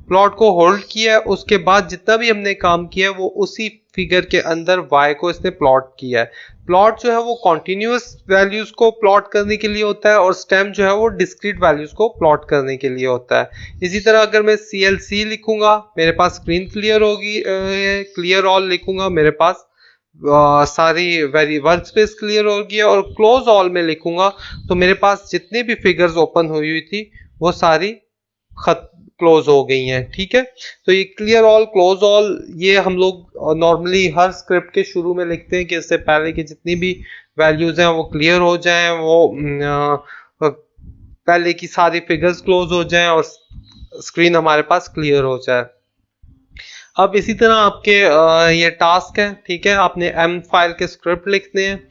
प्लॉट को होल्ड किया है, उसके बाद जितना भी हमने काम किया है वो उसी फिगर के अंदर y को इसने प्लॉट किया है। प्लॉट जो है वो कॉन्टिन्यूस वैल्यूज को प्लॉट करने के लिए होता है और स्टेम जो है वो डिस्क्रीट वैल्यूज को प्लॉट करने के लिए होता है। इसी तरह अगर मैं CLC लिखूंगा, मेरे पास स्क्रीन क्लियर होगी, क्लियर ऑल लिखूंगा, मेरे पास सारी वेरी वर्क स्पेस क्लियर होगी, और क्लोज ऑल में लिखूंगा तो मेरे पास जितनी भी फिगर्स ओपन हुई थी वो सारी क्लोज हो गई हैं। ठीक है, तो ये क्लियर ऑल, क्लोज ऑल, ये हम लोग नॉर्मली हर स्क्रिप्ट के शुरू में लिखते हैं कि इससे पहले की जितनी भी वैल्यूज हैं वो क्लियर हो जाएं, वो पहले की सारी फिगर्स क्लोज हो जाएं और स्क्रीन हमारे पास क्लियर हो जाए। अब इसी तरह आपके ये टास्क है, ठीक है, आपने M फाइल के स्क्रिप्ट लिखने हैं।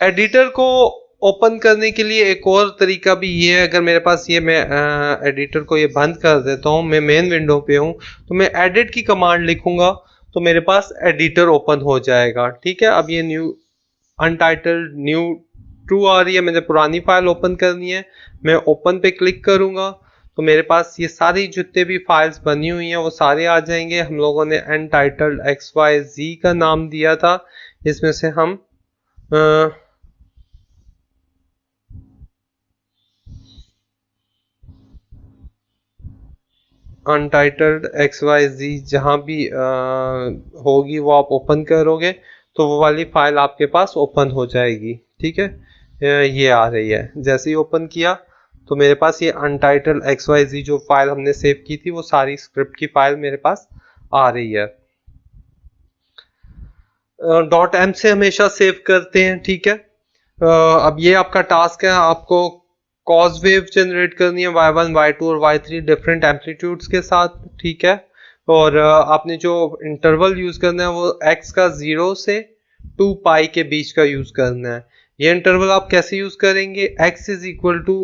एडिटर को ओपन करने के लिए एक और तरीका भी ये है, अगर मेरे पास ये, मैं एडिटर को ये बंद कर देता हूँ, मैं मेन विंडो पे हूँ, तो मैं एडिट की कमांड लिखूंगा तो मेरे पास एडिटर ओपन हो जाएगा। ठीक है, अब ये न्यू अनटाइटल्ड न्यू ट्रू आ रही है, मुझे पुरानी फाइल ओपन करनी है, मैं ओपन पे क्लिक करूंगा तो मेरे पास ये सारी जितने भी फाइल्स बनी हुई हैं वो सारे आ जाएंगे। हम लोगों ने अनटाइटल्ड XYZ का नाम दिया था, इसमें से हम अनटाइटल्ड XYZ जहां भी होगी वो आप ओपन करोगे तो वो वाली फाइल आपके पास ओपन हो जाएगी। ठीक है, ये आ रही है, जैसे ही ओपन किया तो मेरे पास ये अनटाइटल्ड XYZ जो फाइल हमने सेव की थी वो सारी स्क्रिप्ट की फाइल मेरे पास आ रही है। .m से हमेशा सेव करते हैं। ठीक है, अब ये आपका टास्क है, आपको कॉज वेव जनरेट करनी है y1, y2 और y3 डिफरेंट एम्पलीट्यूड्स के साथ। ठीक है, और आपने जो इंटरवल यूज करना है वो x का 0 से 2 पाई के बीच का यूज करना है। ये इंटरवल आप कैसे यूज करेंगे, x इज इक्वल टू,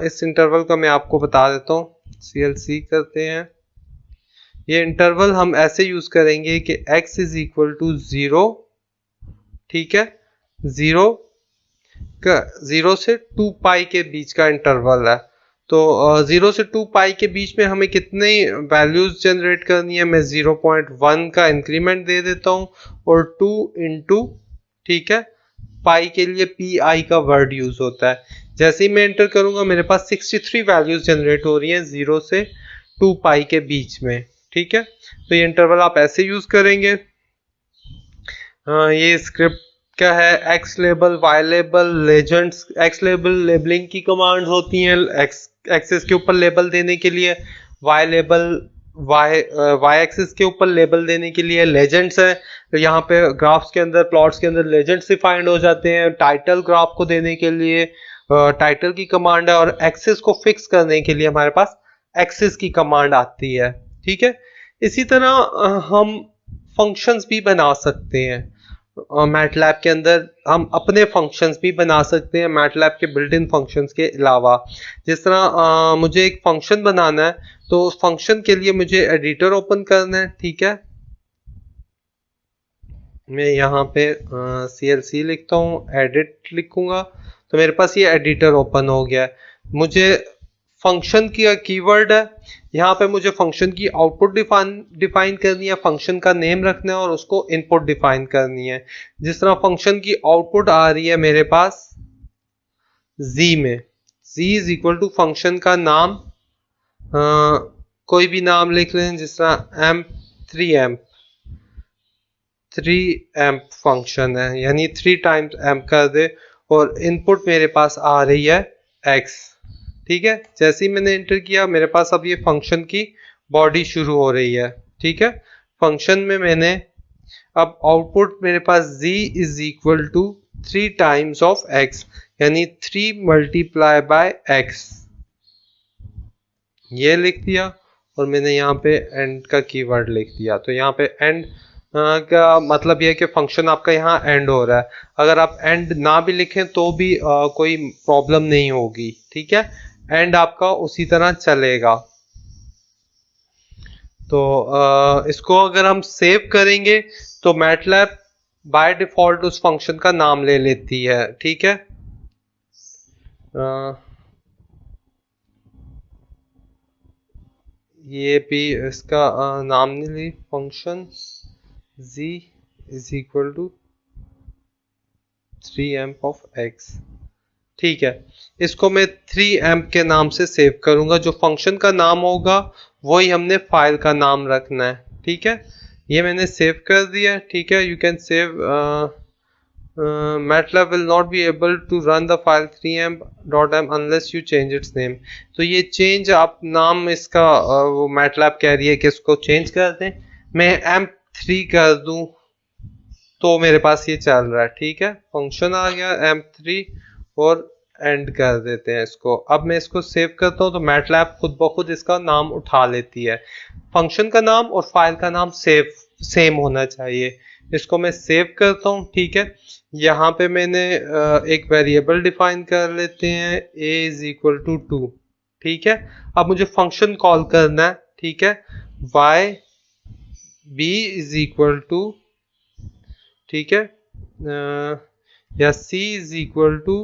इस इंटरवल का मैं आपको बता देता हूँ, CLC करते हैं। ये इंटरवल हम ऐसे यूज करेंगे कि x इज इक्वल टू 0, ठीक है, 0 से 2 पाई के बीच का इंटरवल है। तो 0 से 2 पाई के बीच में हमें कितनी वैल्यूज जनरेट करनी है, मैं 0.1 का इंक्रीमेंट दे देता हूँ और 2 इंटू, ठीक है, पाई के लिए PI का वर्ड यूज होता है। जैसे ही मैं एंटर करूंगा मेरे पास 63 वैल्यूज जनरेट हो रही हैं 0 से 2 पाई के बीच में। ठीक है, तो ये इंटरवल आप ऐसे यूज करेंगे। ये स्क्रिप्ट क्या है, X label, Y label, legends, X label labelling की कमांड्स होती हैं एक्सेस के ऊपर लेबल देने के लिए, वाई लेबल वाई एक्सिस के ऊपर लेबल देने के लिए लेजेंड्स है। तो यहाँ पे ग्राफ्स के अंदर, प्लॉट्स के अंदर लेजेंड्स डिफाइंड हो जाते हैं। टाइटल ग्राफ को देने के लिए टाइटल की कमांड है, और एक्सिस को फिक्स करने के लिए हमारे पास एक्सिस की कमांड आती है। ठीक है, इसी तरह हम फंक्शंस भी बना सकते हैं। मैटलैब के अंदर हम अपने फंक्शंस भी बना सकते हैं मैटलैब के बिल्ट इन फंक्शंस के अलावा। जिस तरह मुझे एक फंक्शन बनाना है तो उस फंक्शन के लिए मुझे एडिटर ओपन करना है। ठीक है, मैं यहाँ पे CLC लिखता हूँ, एडिट लिखूंगा तो मेरे पास ये एडिटर ओपन हो गया है। मुझे फंक्शन की कीवर्ड है, यहाँ पे मुझे फंक्शन की आउटपुट डिफाइन करनी है, फंक्शन का नेम रखना है और उसको इनपुट डिफाइन करनी है। जिस तरह फंक्शन की आउटपुट आ रही है मेरे पास z में, z is equal to function का नाम, कोई भी नाम लिख लें, जिस तरह थ्री एम्प फंक्शन है, यानी 3 टाइम्स एम्प कर दे, और इनपुट मेरे पास आ रही है x। ठीक है, जैसे ही मैंने एंटर किया मेरे पास अब ये फंक्शन की बॉडी शुरू हो रही है। ठीक है, फंक्शन में मैंने अब आउटपुट मेरे पास z is equal to 3 times of x, यानी 3 मल्टीप्लाई बाय x, ये लिख दिया, और मैंने यहाँ पे एंड का कीवर्ड लिख दिया। तो यहाँ पे एंड का मतलब यह है कि फंक्शन आपका यहाँ एंड हो रहा है। अगर आप एंड ना भी लिखें तो भी कोई प्रॉब्लम नहीं होगी। ठीक है, एंड आपका उसी तरह चलेगा। तो इसको अगर हम सेव करेंगे तो मैटलैब बाय डिफॉल्ट उस फंक्शन का नाम ले लेती है। ठीक है, ये भी इसका नाम नहीं ली, function z is equal to 3 amp of x। ठीक है, इसको मैं 3 एम्प के नाम से सेव करूंगा। जो फंक्शन का नाम होगा वही हमने फाइल का नाम रखना है। ठीक है, ये मैंने सेव कर दिया। ठीक है, you can save MATLAB will not be able to run the file 3m.m unless you change its name। तो ये चेंज आप नाम इसका वो MATLAB कह रही है कि इसको चेंज कर दें। मैं m3 कर दूं तो मेरे पास ये चल रहा है। ठीक है, फंक्शन आ गया m3 और एंड कर देते हैं इसको। अब मैं इसको सेव करता हूँ तो MATLAB खुद ब खुद इसका नाम उठा लेती है। फंक्शन का नाम और फाइल का नाम सेम होना चाहिए। इसको मैं सेव करता हूँ। ठीक है, यहाँ पे मैंने एक वेरिएबल डिफाइन कर लेते हैं a इज इक्वल टू 2। ठीक है, अब मुझे फंक्शन कॉल करना है। ठीक है, y b is equal to, ठीक है, या c is equal to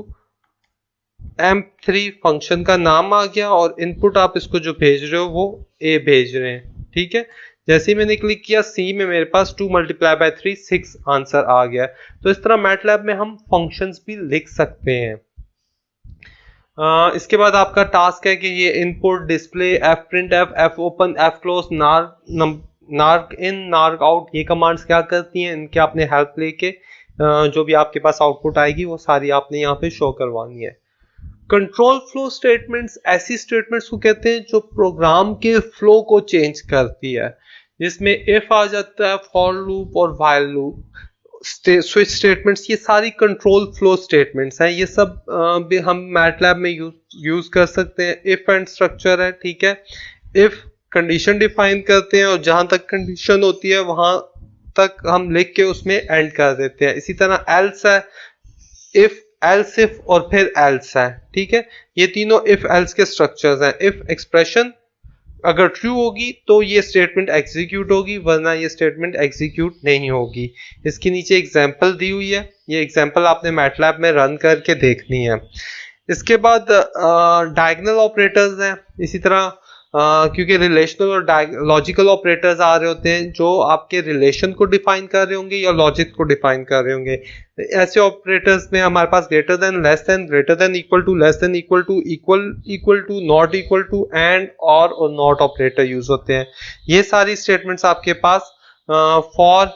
m3। Function का नाम आ गया और इनपुट आप इसको जो भेज रहे हो वो a भेज रहे हैं। ठीक है, जैसे ही मैंने क्लिक किया C में मेरे पास 2 × 3 6 आंसर आ गया। तो इस तरह MATLAB में हम फंक्शंस भी लिख सकते हैं। इसके बाद आपका टास्क है कि ये input, display, fprintf, fopen, fclose, narc in, narc out, ये कमांड्स क्या करती हैं, इनके आपने हेल्प लेके जो भी आपके पास आउटपुट आएगी वो सारी आपने यहाँ पे शो करवानी है। कंट्रोल फ्लो स्टेटमेंट्स ऐसी स्टेटमेंट्स को कहते हैं जो प्रोग्राम के फ्लो को चेंज करती है, जिसमें इफ आ जाता है, फॉर लूप और व्हाइल लूप, स्विच स्टेटमेंट्स, ये सारी कंट्रोल फ्लो स्टेटमेंट्स हैं। ये सब भी हम MATLAB में यूज कर सकते हैं। इफ एंड स्ट्रक्चर है। ठीक है, इफ कंडीशन डिफाइन करते हैं और जहां तक कंडीशन होती है वहां तक हम लिख के उसमें एंड कर देते हैं। इसी तरह एल्स है, इफ, एल्स इफ और फिर एल्स है। ठीक है, ये तीनों इफ एल्स के स्ट्रक्चर्स हैं। इफ एक्सप्रेशन अगर ट्रू होगी तो ये स्टेटमेंट एग्जीक्यूट होगी, वरना ये स्टेटमेंट एग्जीक्यूट नहीं होगी। इसके नीचे एग्जांपल दी हुई है, ये एग्जांपल आपने MATLAB में रन करके देखनी है। इसके बाद डायगोनल ऑपरेटर्स हैं। इसी तरह क्योंकि रिलेशनल और लॉजिकल ऑपरेटर्स आ रहे होते हैं जो आपके रिलेशन को डिफाइन कर रहे होंगे या लॉजिक को डिफाइन कर रहे होंगे। ऐसे ऑपरेटर्स में हमारे पास greater than, less than, greater than, equal to, less than equal to, equal to, not equal to, and, और नॉट ऑपरेटर यूज होते हैं। ये सारी स्टेटमेंट्स आपके पास फॉर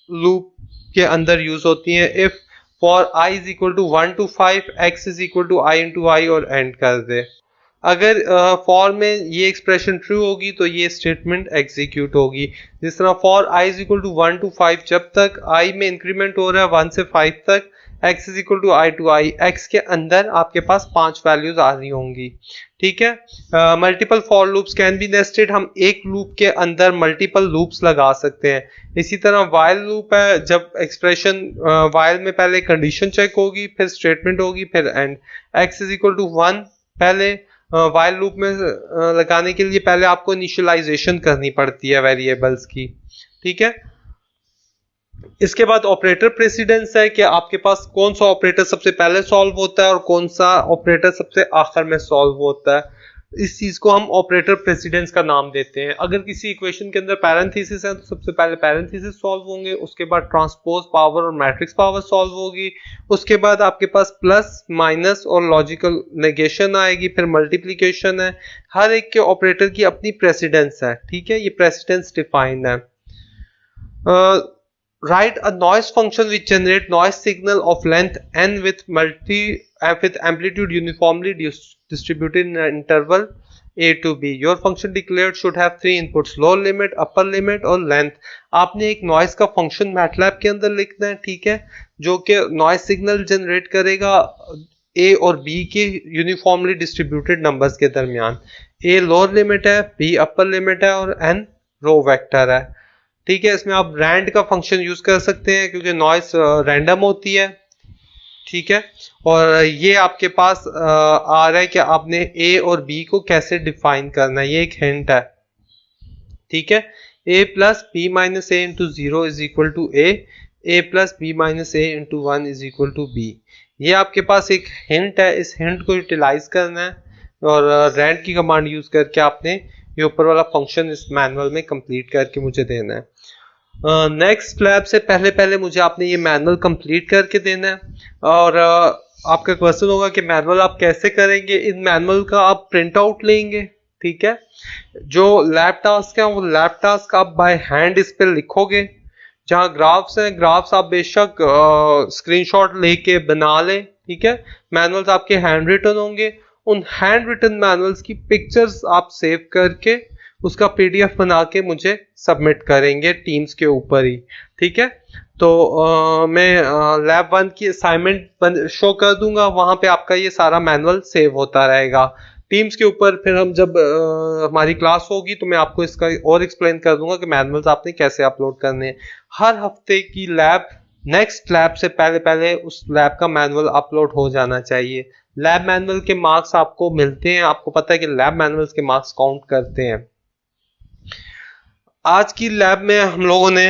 लूप के अंदर यूज होती हैं। If for i is equal to 1 to 5, x is equal to i into i और एंड कर दे। अगर फॉर में ये एक्सप्रेशन ट्रू होगी तो ये स्टेटमेंट एग्जीक्यूट होगी। जिस तरह for i is equal to 1 to 5, जब तक i में इंक्रीमेंट हो रहा है 1 से 5 तक, x is equal to i to i, x के अंदर आपके पास 5 वैल्यूज आ रही होंगी। ठीक है, multiple for loops can be nested, हम एक लूप के अंदर मल्टीपल लूप्स लगा सकते हैं। इसी तरह व्हाइल लूप है, जब एक्सप्रेशन व्हाइल में पहले कंडीशन चेक होगी, फिर स्टेटमेंट होगी, फिर end. x is equal to 1 पहले व्हाइल लूप में लगाने के लिए पहले आपको इनिशियलाइजेशन करनी पड़ती है वेरिएबल्स की। ठीक है, इसके बाद ऑपरेटर प्रेसिडेंस है कि आपके पास कौन सा ऑपरेटर सबसे पहले सॉल्व होता है और कौन सा ऑपरेटर सबसे आखिर में सॉल्व होता है। इस चीज को हम ऑपरेटर प्रेसिडेंस का नाम देते हैं। अगर किसी इक्वेशन के अंदर पैरेंथेसिस है तो सबसे पहले पैरेंथेसिस सॉल्व होंगे, उसके बाद ट्रांसपोज पावर और मैट्रिक्स पावर सॉल्व होगी, उसके बाद आपके पास प्लस, माइनस और लॉजिकल नेगेशन आएगी, फिर मल्टीप्लिकेशन है। हर एक के ऑपरेटर की अपनी प्रेसिडेंस है। ठीक है, ये प्रेसिडेंस डिफाइंड है। Write a noise function which generate noise signal of length n with amplitude uniformly distributed in an interval a to b. Your function declared should have 3 inputs: lower limit, upper limit और length। आपने एक noise का function MATLAB के अंदर लिखना है। ठीक है, जो कि नॉइस सिग्नल जनरेट करेगा a और b के यूनिफॉर्मली डिस्ट्रीब्यूटेड नंबर्स के दरमियान। a लोअर लिमिट है, b अपर लिमिट है और n रो वेक्टर है। ठीक है, इसमें आप रैंड का फंक्शन यूज कर सकते हैं क्योंकि नॉइस रैंडम होती है। ठीक है, और ये आपके पास आ रहा है कि आपने ए और बी को कैसे डिफाइन करना है, ये एक हिंट है। ठीक है, a plus B minus A into 0 is equal to a plus B minus A into 1 is equal to b। ये आपके पास एक हिंट है, इस हिंट को यूटिलाइज करना है और रैंड की कमांड यूज करके आपने ये ऊपर वाला फंक्शन इस मैनुअल में कंप्लीट करके मुझे देना है। नेक्स्ट लैब से पहले पहले मुझे आपने ये मैनुअल कंप्लीट करके देना है। और आपका क्वेश्चन होगा कि मैनुअल आप कैसे करेंगे। इन मैनुअल का आप प्रिंट आउट लेंगे, ठीक है। जो लैब टास्क है वो लैब टास्क आप बाय हैंड इस पे लिखोगे। जहाँ ग्राफ्स हैं, ग्राफ्स आप बेशक स्क्रीनशॉट लेके बना लें, ठीक है। मैनुअल्स आपके हैंड रिटन होंगे। उन हैंड रिटन मैनुअल्स की पिक्चर्स आप सेव करके उसका पीडीएफ बना के मुझे सबमिट करेंगे टीम्स के ऊपर ही, ठीक है। तो मैं लैब 1 की असाइनमेंट शो कर दूंगा, वहां पे आपका ये सारा मैनुअल सेव होता रहेगा टीम्स के ऊपर। फिर हम जब हमारी क्लास होगी तो मैं आपको इसका और एक्सप्लेन कर दूंगा कि मैनुअल्स आपने कैसे अपलोड करने हैं। हर हफ्ते की लैब, नेक्स्ट लैब से पहले पहले उस लैब का मैनुअल अपलोड हो जाना चाहिए। लैब मैनुअल के मार्क्स आपको मिलते हैं, आपको पता है कि लैब मैनुअल्स के मार्क्स काउंट करते हैं। आज की लैब में हम लोगों ने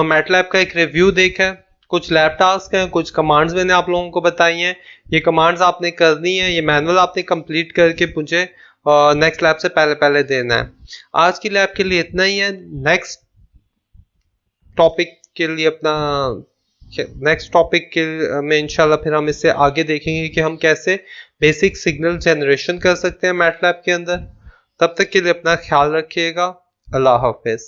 मैटलैब का एक रिव्यू देखा है। कुछ लैब टास्क हैं, कुछ कमांड्स मैंने आप लोगों को बताई हैं। ये कमांड्स आपने करनी है, ये मैनुअल आपने कंप्लीट करके मुझे नेक्स्ट लैब से पहले पहले देना है। आज की लैब के लिए इतना ही है। नेक्स्ट टॉपिक के में इंशाल्लाह फिर हम इससे आगे देखेंगे कि हम कैसे बेसिक सिग्नल जनरेशन कर सकते हैं मैटलैब के अंदर। तब तक के लिए अपना ख्याल रखिएगा। अल्लाह हाफिज।